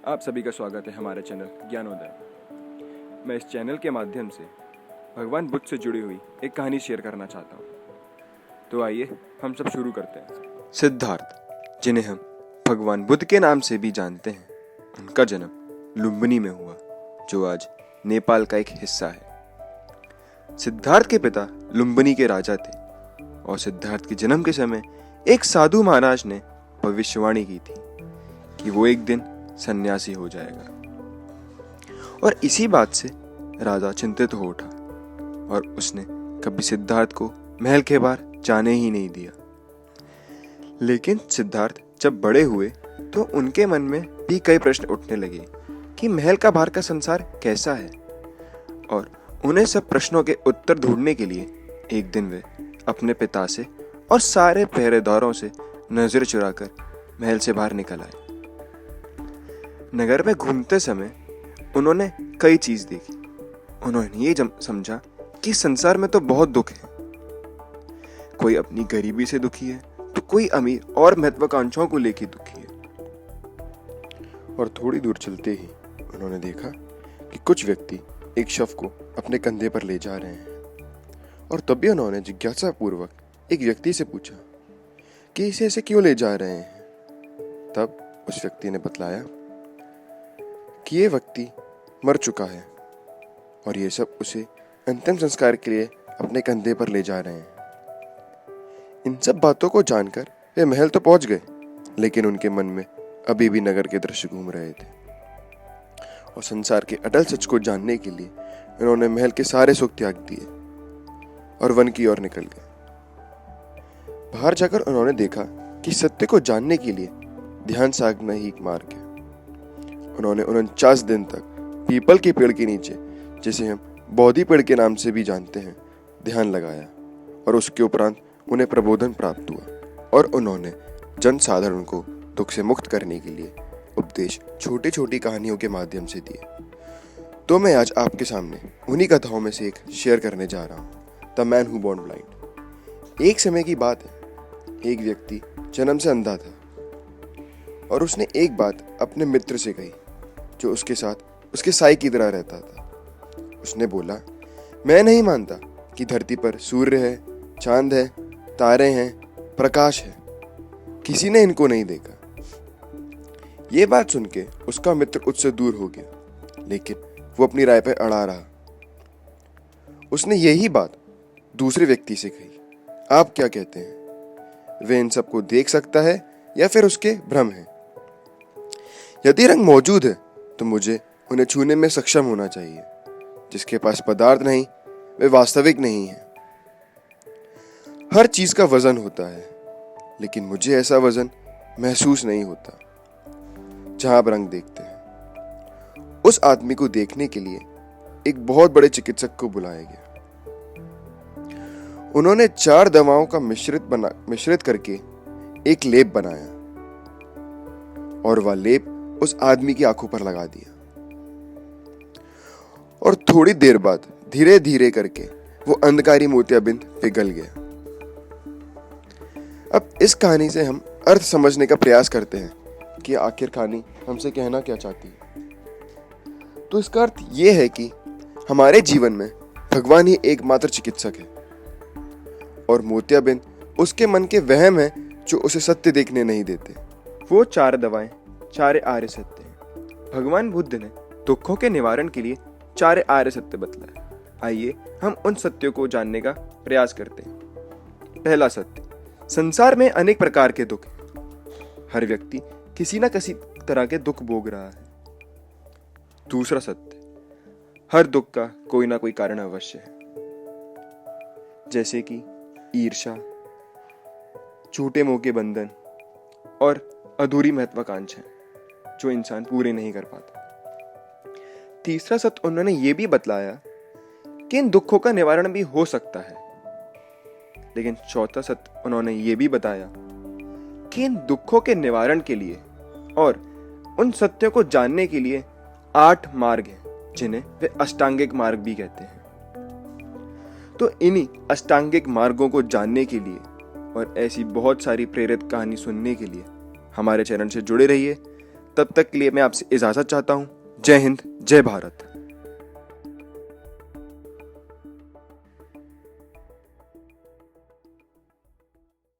आप सभी का स्वागत है हमारे चैनल ज्ञानोदय। मैं इस चैनल के माध्यम से भगवान बुद्ध से जुड़ी हुई एक कहानी शेयर करना चाहता हूँ। तो आइए हम सब शुरू करते हैं। सिद्धार्थ, जिन्हें हम भगवान बुद्ध के नाम से भी जानते हैं, उनका जन्म लुम्बिनी में हुआ, जो आज नेपाल का एक हिस्सा है। सिद्धार्थ के पिता लुम्बिनी के राजा थे और सिद्धार्थ के जन्म के समय एक साधु महाराज ने भविष्यवाणी की थी कि वो एक दिन सन्यासी हो जाएगा। और इसी बात से राजा चिंतित हो उठा और उसने कभी सिद्धार्थ को महल के बाहर जाने ही नहीं दिया। लेकिन सिद्धार्थ जब बड़े हुए तो उनके मन में भी कई प्रश्न उठने लगे कि महल का बाहर का संसार कैसा है, और उन्हें सब प्रश्नों के उत्तर ढूंढने के लिए एक दिन वे अपने पिता से और सारे पहरेदारों से नजर चुराकर महल से बाहर निकल आए। नगर में घूमते समय उन्होंने कई चीज देखी। उन्होंने ये समझा कि संसार में तो बहुत दुख है। कोई अपनी गरीबी से दुखी है तो कोई अमीर और महत्वाकांक्षाओं को लेकर दुखी है। और थोड़ी दूर चलते ही उन्होंने देखा कि कुछ व्यक्ति एक शव को अपने कंधे पर ले जा रहे हैं। और तभी उन्होंने जिज्ञासा पूर्वक एक व्यक्ति से पूछा कि इसे ऐसे क्यों ले जा रहे हैं। तब उस व्यक्ति ने बतलाया कि ये व्यक्ति मर चुका है और ये सब उसे अंतिम संस्कार के लिए अपने कंधे पर ले जा रहे हैं। इन सब बातों को जानकर वे महल तो पहुंच गए, लेकिन उनके मन में अभी भी नगर के दृश्य घूम रहे थे। और संसार के अटल सच को जानने के लिए उन्होंने महल के सारे सुख त्याग दिए और वन की ओर निकल गए। बाहर जाकर उन्होंने देखा कि सत्य को जानने के लिए ध्यान साधना ही एक मार्ग है। उन्होंने 49 दिन तक पीपल के पेड़ के नीचे, जिसे हम बोधि पेड़ के नाम से भी जानते हैं, ध्यान लगाया। और उसके उपरांत उन्हें प्रबोधन प्राप्त हुआ और उन्होंने जन साधारण को दुख से मुक्त करने के लिए उपदेश छोटी छोटी कहानियों के माध्यम से दिए। तो मैं आज आपके सामने उन्हीं कथाओं में से एक शेयर करने जा रहा हूँ, the man who born blind. एक समय की बात है, एक व्यक्ति जन्म से अंधा था और उसने एक बात अपने मित्र से कही, जो उसके साथ उसके साई की तरह रहता था। उसने बोला, मैं नहीं मानता कि धरती पर सूर्य है, चांद है, तारे हैं, प्रकाश है। किसी ने इनको नहीं देखा। ये बात सुन के उसका मित्र उससे दूर हो गया, लेकिन वो अपनी राय पर अड़ा रहा। उसने यही बात दूसरे व्यक्ति से कही, आप क्या कहते हैं, वे इन सबको देख सकता है या फिर उसके भ्रम है? यदि रंग मौजूद है तो मुझे उन्हें छूने में सक्षम होना चाहिए। जिसके पास पदार्थ नहीं, वे वास्तविक नहीं है। हर चीज का वजन होता है, लेकिन मुझे ऐसा वजन महसूस नहीं होता। जहां आप रंग देखते हैं, उस आदमी को देखने के लिए एक बहुत बड़े चिकित्सक को बुलाया गया। उन्होंने 4 दवाओं का मिश्रित करके एक लेप बनाया और वह लेप उस आदमी की आंखों पर लगा दिया। और थोड़ी देर बाद धीरे धीरे करके वो अंधकारी मोतियाबिंद पिघल गया। अब इस कहानी से हम अर्थ समझने का प्रयास करते हैं कि आखिर कहानी हमसे कहना क्या चाहती है। तो इसका अर्थ ये है कि हमारे जीवन में भगवान ही एकमात्र चिकित्सक है और मोतियाबिंद उसके मन के वहम है जो उसे सत्य देखने नहीं देते। वो 4 दवाएं 4 आर्य सत्य हैं। भगवान बुद्ध ने दुखों के निवारण के लिए 4 आर्य सत्य बतलाए। आइए हम उन सत्यों को जानने का प्रयास करते हैं। पहला सत्य, संसार में अनेक प्रकार के दुख हैं। हर व्यक्ति किसी न किसी तरह के दुख भोग रहा है। दूसरा सत्य, हर दुख का कोई ना कोई कारण अवश्य है, जैसे कि ईर्ष्या, झूठे मोह के बंधन और अधूरी महत्वाकांक्षा जो इंसान पूरे नहीं कर पाता। तीसरा सत्य उन्होंने ये भी बतलाया कि इन दुखों का निवारण भी हो सकता है। लेकिन चौथा सत्य उन्होंने ये भी बताया कि इन दुखों के निवारण के लिए और उन सत्यों को जानने के लिए 8 मार्ग हैं, जिन्हें वे अष्टांगिक मार्ग भी कहते हैं। तो इन्हीं अष्टांगिक मार्गों को जानने के लिए और ऐसी बहुत सारी प्रेरित कहानी सुनने के लिए हमारे चैनल से जुड़े रहिए। तब तक के लिए मैं आपसे इजाज़त चाहता हूँ। जय हिंद, जय भारत।